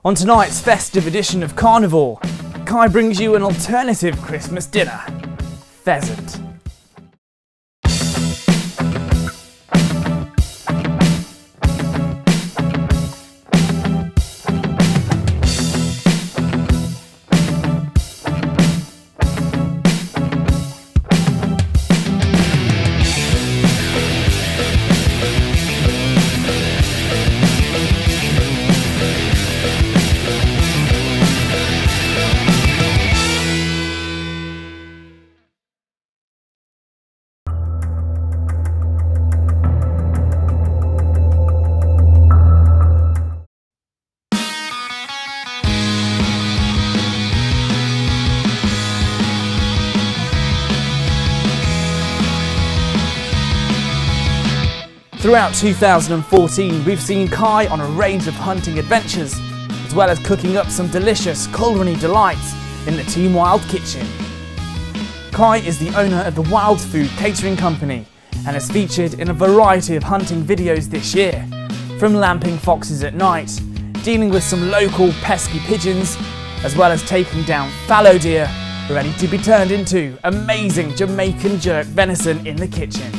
On tonight's festive edition of Carnivore, Cai brings you an alternative Christmas dinner, pheasant. Throughout 2014, we've seen Cai on a range of hunting adventures, as well as cooking up some delicious culinary delights in the Team Wild kitchen. Cai is the owner of the Wild Food Catering Company and has featured in a variety of hunting videos this year, from lamping foxes at night, dealing with some local pesky pigeons, as well as taking down fallow deer ready to be turned into amazing Jamaican jerk venison in the kitchen.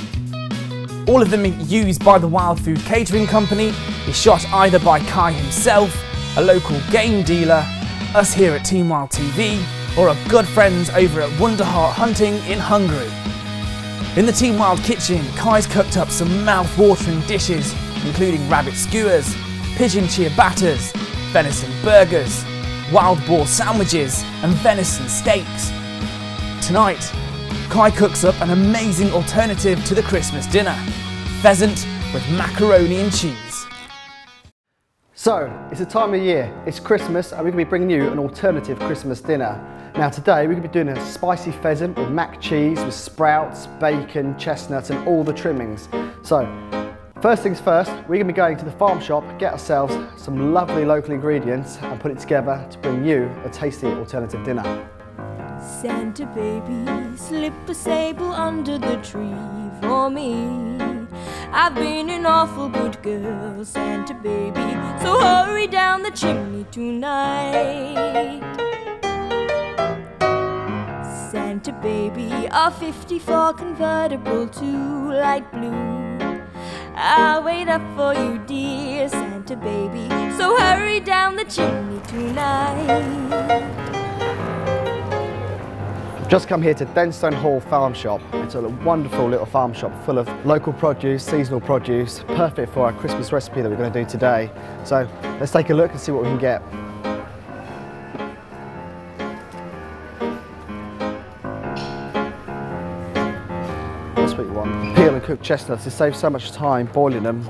All of the meat used by the Wild Food Catering Company is shot either by Cai himself, a local game dealer, us here at Team Wild TV, or our good friends over at Wonderheart Hunting in Hungary. In the Team Wild kitchen, Cai's cooked up some mouth-watering dishes, including rabbit skewers, pigeon ciabattas, venison burgers, wild boar sandwiches, and venison steaks. Tonight, Cai cooks up an amazing alternative to the Christmas dinner, pheasant with macaroni and cheese. So, it's the time of year, it's Christmas, and we're going to be bringing you an alternative Christmas dinner. Now today we're going to be doing a spicy pheasant with mac cheese, with sprouts, bacon, chestnuts and all the trimmings. So, first things first, we're going to be going to the farm shop, get ourselves some lovely local ingredients and put it together to bring you a tasty alternative dinner. Santa baby, slip a sable under the tree for me. I've been an awful good girl, Santa baby, so hurry down the chimney tonight. Santa baby, a '54 convertible to light blue. I'll wait up for you, dear Santa baby, so hurry down the chimney tonight. Just come here to Denstone Hall Farm Shop. It's a wonderful little farm shop full of local produce, seasonal produce, perfect for our Christmas recipe that we're going to do today. So let's take a look and see what we can get. That's what you want. Peel and cook chestnuts. It saves so much time boiling them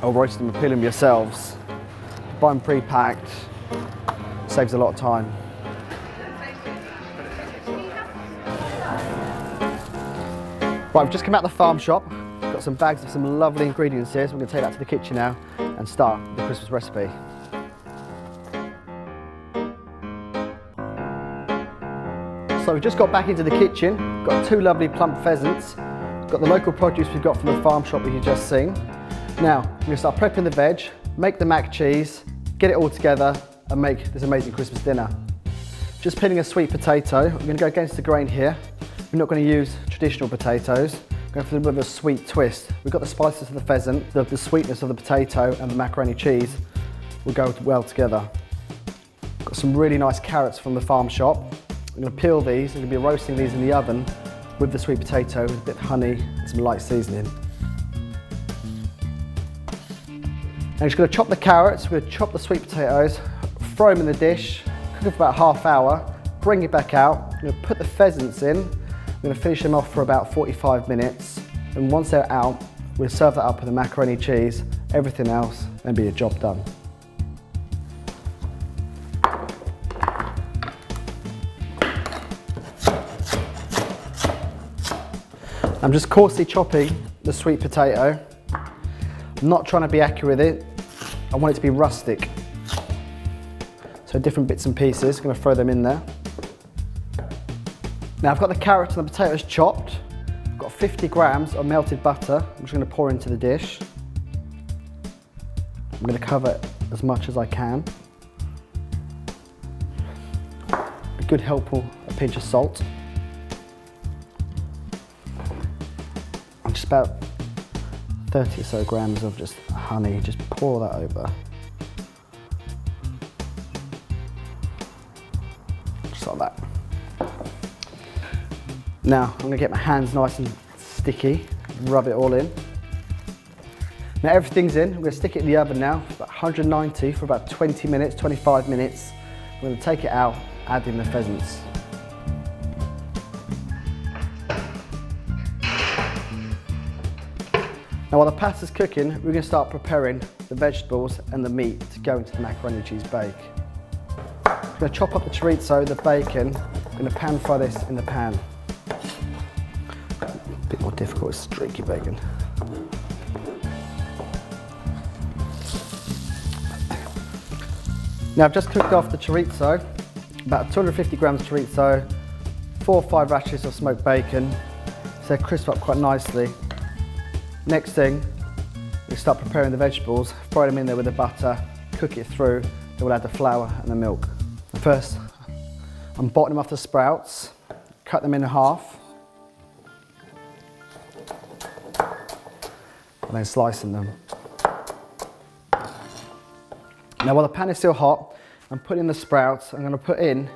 or roasting them and peeling them yourselves. Buy them pre-packed, saves a lot of time. Right, we've just come out of the farm shop, got some bags of some lovely ingredients here, so we're going to take that to the kitchen now and start the Christmas recipe. So we've just got back into the kitchen, got two lovely plump pheasants, got the local produce we've got from the farm shop that you've just seen. Now, we're going to start prepping the veg, make the mac cheese, get it all together and make this amazing Christmas dinner. Just peeling a sweet potato, I'm going to go against the grain here. We're not going to use traditional potatoes, going for a bit of a sweet twist. We've got the spices of the pheasant, the sweetness of the potato and the macaroni cheese will go well together. Got some really nice carrots from the farm shop. I'm going to peel these, I'm going to be roasting these in the oven with the sweet potato, with a bit of honey and some light seasoning. I'm just going to chop the carrots, we're going to chop the sweet potatoes, throw them in the dish, cook them for about half hour, bring it back out, I'm going to put the pheasants in. I'm going to finish them off for about 45 minutes and once they're out we'll serve that up with the macaroni cheese, everything else and be a job done. I'm just coarsely chopping the sweet potato. I'm not trying to be accurate with it, I want it to be rustic. So different bits and pieces, I'm going to throw them in there. Now I've got the carrots and the potatoes chopped. I've got 50 grams of melted butter. I'm just going to pour into the dish. I'm going to cover it as much as I can. good helpful, a pinch of salt. And just about 30 or so grams of just honey, just pour that over. Just like that. Now I'm gonna get my hands nice and sticky, rub it all in. Now everything's in, I'm gonna stick it in the oven now, about 190 for about 20 minutes, 25 minutes. I'm gonna take it out, add in the pheasants. Now while the pasta's cooking, we're gonna start preparing the vegetables and the meat to go into the macaroni cheese bake. I'm gonna chop up the chorizo, the bacon, I'm gonna pan fry this in the pan. A bit more difficult with streaky bacon. Now I've just cooked off the chorizo, about 250 grams of chorizo, 4 or 5 rashers of smoked bacon, so they crisp up quite nicely. Next thing, we start preparing the vegetables, fry them in there with the butter, cook it through, then we'll add the flour and the milk. First, I'm bottoming off the sprouts, cut them in half, and then slicing them. Now while the pan is still hot, I'm putting in the sprouts. I'm going to put in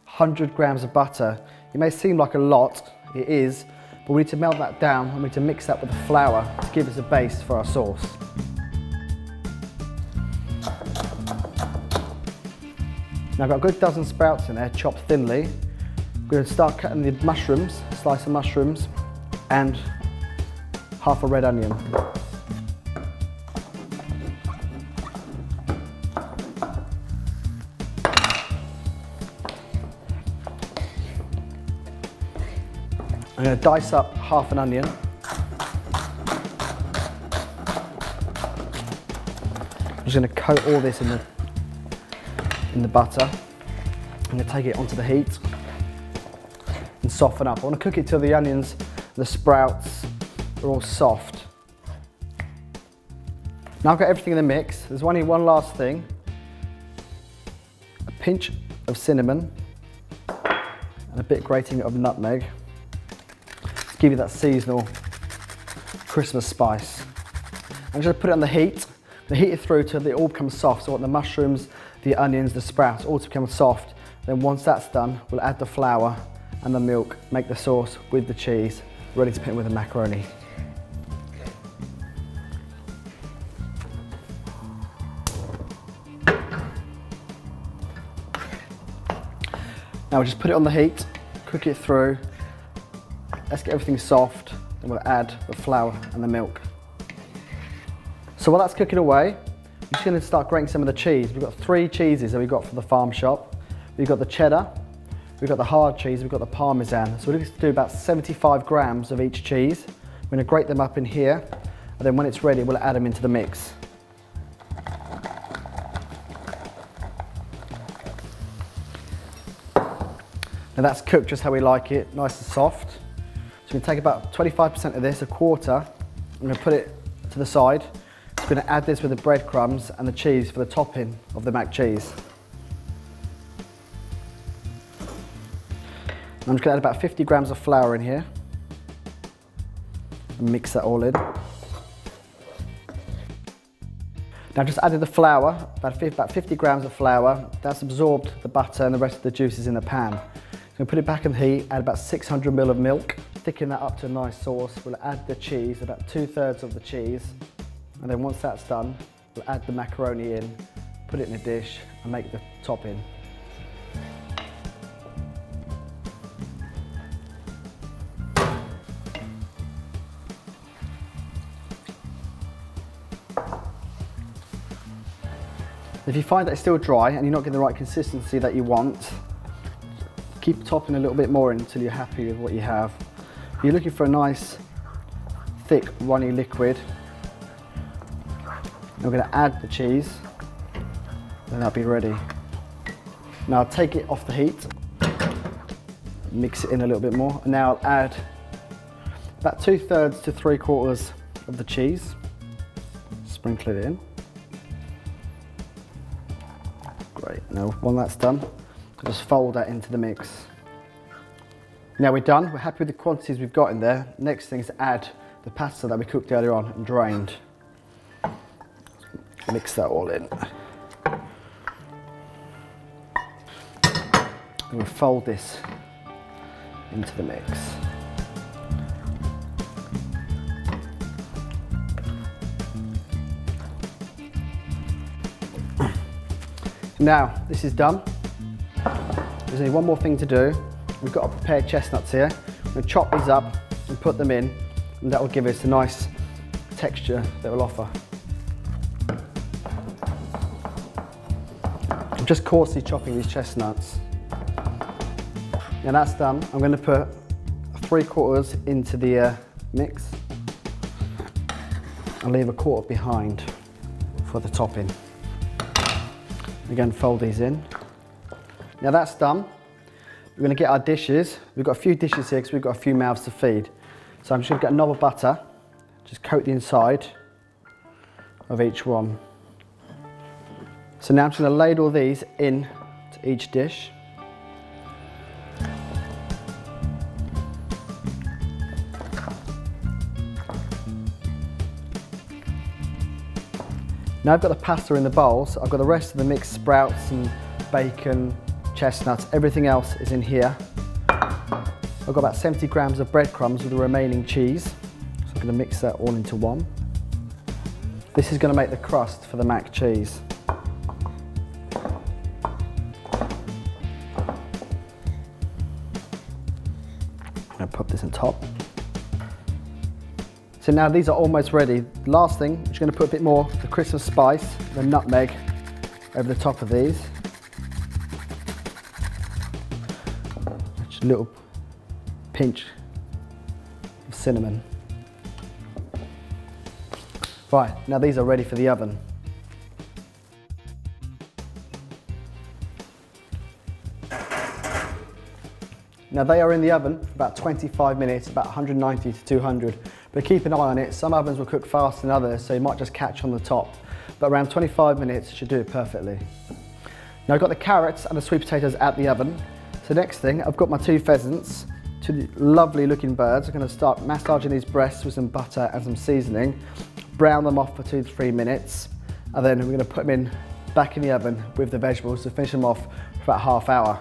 100 grams of butter. It may seem like a lot, it is, but we need to melt that down and we need to mix that with the flour to give us a base for our sauce. Now I've got a good dozen sprouts in there, chopped thinly. I'm going to start cutting the mushrooms, slice of mushrooms, and half a red onion. I'm going to dice up half an onion. I'm just going to coat all this in the butter. I'm going to take it onto the heat and soften up. I want to cook it till the onions, the sprouts are all soft. Now I've got everything in the mix. There's only one last thing. A pinch of cinnamon and a bit grating of nutmeg. Give you that seasonal Christmas spice. I'm just going to put it on the heat. Heat it through till they all become soft. So I want the mushrooms, the onions, the sprouts all to become soft. Then once that's done, we'll add the flour and the milk, make the sauce with the cheese, ready to put in with the macaroni. Now we'll just put it on the heat, cook it through. Let's get everything soft, then we'll add the flour and the milk. So while that's cooking away, we're just going to start grating some of the cheese. We've got 3 cheeses that we got from the farm shop. We've got the cheddar, we've got the hard cheese, we've got the parmesan. So we're going to do about 75 grams of each cheese. We're going to grate them up in here, and then when it's ready, we'll add them into the mix. Now that's cooked just how we like it, nice and soft. So we're going to take about 25% of this, a quarter. I'm going to put it to the side. We're going to add this with the breadcrumbs and the cheese for the topping of the mac cheese. I'm just going to add about 50 grams of flour in here and mix that all in. Now I've just added the flour, about 50 grams of flour. That's absorbed the butter and the rest of the juices in the pan. I'm going to put it back in the heat, add about 600 ml of milk, thicken that up to a nice sauce. We'll add the cheese, about 2/3 of the cheese, and then once that's done, we'll add the macaroni in, put it in a dish and make the topping. If you find that it's still dry and you're not getting the right consistency that you want, keep topping a little bit more until you're happy with what you have. If you're looking for a nice, thick, runny liquid, we're going to add the cheese, and that'll be ready. Now I'll take it off the heat, mix it in a little bit more, and now I'll add about 2/3 to 3/4 of the cheese, sprinkle it in. Great, now when that's done, Just fold that into the mix. Now we're done, we're happy with the quantities we've got in there. Next thing is to add the pasta that we cooked earlier on and drained. Mix that all in. And we'll fold this into the mix. Now this is done. There's only one more thing to do. We've got our prepared chestnuts here. I'm going to chop these up and put them in, and that will give us a nice texture that will offer. I'm just coarsely chopping these chestnuts. Now that's done. I'm going to put 3/4 into the mix and leave 1/4 behind for the topping. Again, fold these in. Now that's done. We're going to get our dishes. We've got a few dishes here because we've got a few mouths to feed. So I'm just going to get a knob of butter, just coat the inside of each one. So now I'm just going to ladle these in to each dish. Now I've got the pasta in the bowls. I've got the rest of the mixed sprouts and bacon, chestnuts, everything else is in here. I've got about 70 grams of breadcrumbs with the remaining cheese. So I'm going to mix that all into one. This is going to make the crust for the mac cheese. I'm going to put this on top. So now these are almost ready. Last thing, I'm just going to put a bit more of the Christmas spice, the nutmeg, over the top of these. Just a little pinch of cinnamon. Right, now these are ready for the oven. Now they are in the oven for about 25 minutes, about 190 to 200. But keep an eye on it. Some ovens will cook faster than others, so you might just catch on the top. But around 25 minutes should do it perfectly. Now I've got the carrots and the sweet potatoes out the oven. So next thing, I've got my 2 pheasants, 2 lovely looking birds. I'm going to start massaging these breasts with some butter and some seasoning, brown them off for 2 to 3 minutes, and then we're going to put them in back in the oven with the vegetables to finish them off for about ½ hour.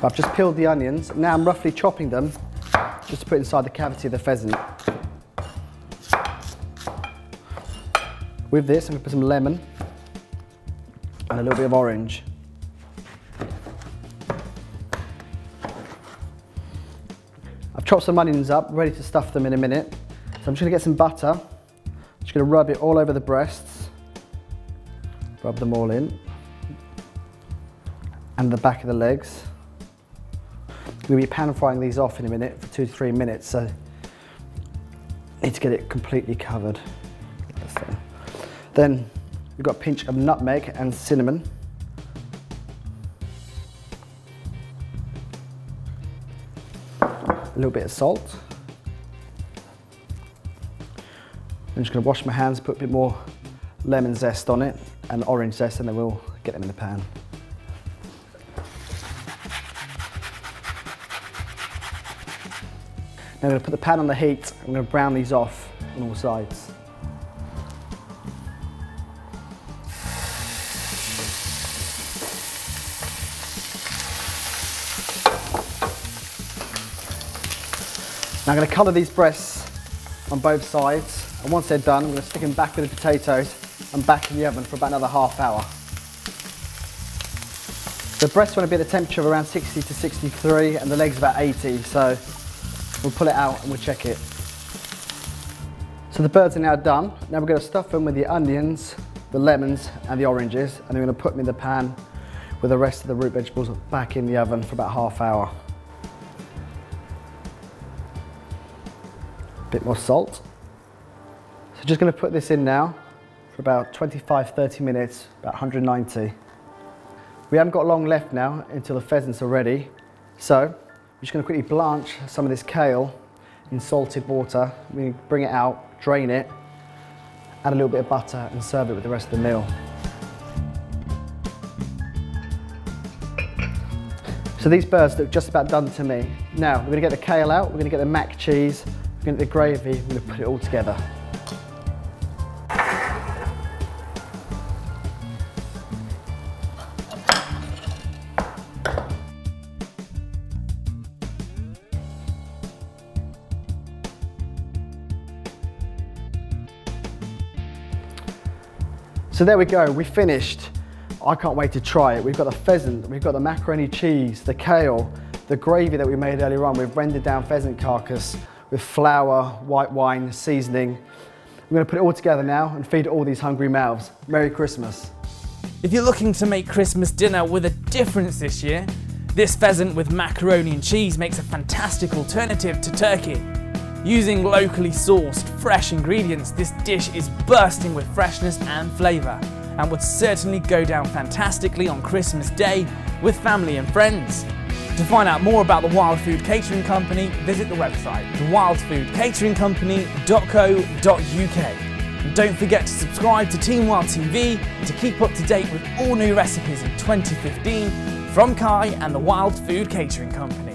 I've just peeled the onions. Now I'm roughly chopping them just to put inside the cavity of the pheasant. With this, I'm going to put some lemon and a little bit of orange. I've chopped some onions up, ready to stuff them in a minute. So I'm just going to get some butter. I'm just going to rub it all over the breasts. Rub them all in. And the back of the legs. I'm going to be pan frying these off in a minute for 2 to 3 minutes, so I need to get it completely covered. Then we've got a pinch of nutmeg and cinnamon. A little bit of salt. I'm just going to wash my hands, put a bit more lemon zest on it and orange zest, and then we'll get them in the pan. Now I'm going to put the pan on the heat. I'm going to brown these off on all sides. Now I'm going to colour these breasts on both sides, and once they're done, I'm going to stick them back with the potatoes and back in the oven for about another ½ hour. The breasts want to be at a temperature of around 60 to 63 and the legs about 80, so we'll pull it out and we'll check it. So the birds are now done. Now we're going to stuff them with the onions, the lemons and the oranges, and we're going to put them in the pan with the rest of the root vegetables back in the oven for about ½ hour. A bit more salt. So just going to put this in now for about 25-30 minutes, about 190. We haven't got long left now until the pheasants are ready, so I'm just going to quickly blanch some of this kale in salted water. We bring it out, drain it, add a little bit of butter and serve it with the rest of the meal. So these birds look just about done to me. Now, we're gonna get the kale out, we're gonna get the mac cheese, we're gonna get the gravy, we're gonna put it all together. So there we go, we finished. I can't wait to try it. We've got the pheasant, we've got the macaroni cheese, the kale, the gravy that we made earlier on. We've rendered down pheasant carcass with flour, white wine, seasoning. We're gonna put it all together now and feed all these hungry mouths. Merry Christmas. If you're looking to make Christmas dinner with a difference this year, this pheasant with macaroni and cheese makes a fantastic alternative to turkey. Using locally sourced, fresh ingredients, this dish is bursting with freshness and flavour and would certainly go down fantastically on Christmas Day with family and friends. To find out more about the Wild Food Catering Company, visit the website, thewildfoodcateringcompany.co.uk. And don't forget to subscribe to Team Wild TV to keep up to date with all new recipes in 2015 from Cai and the Wild Food Catering Company.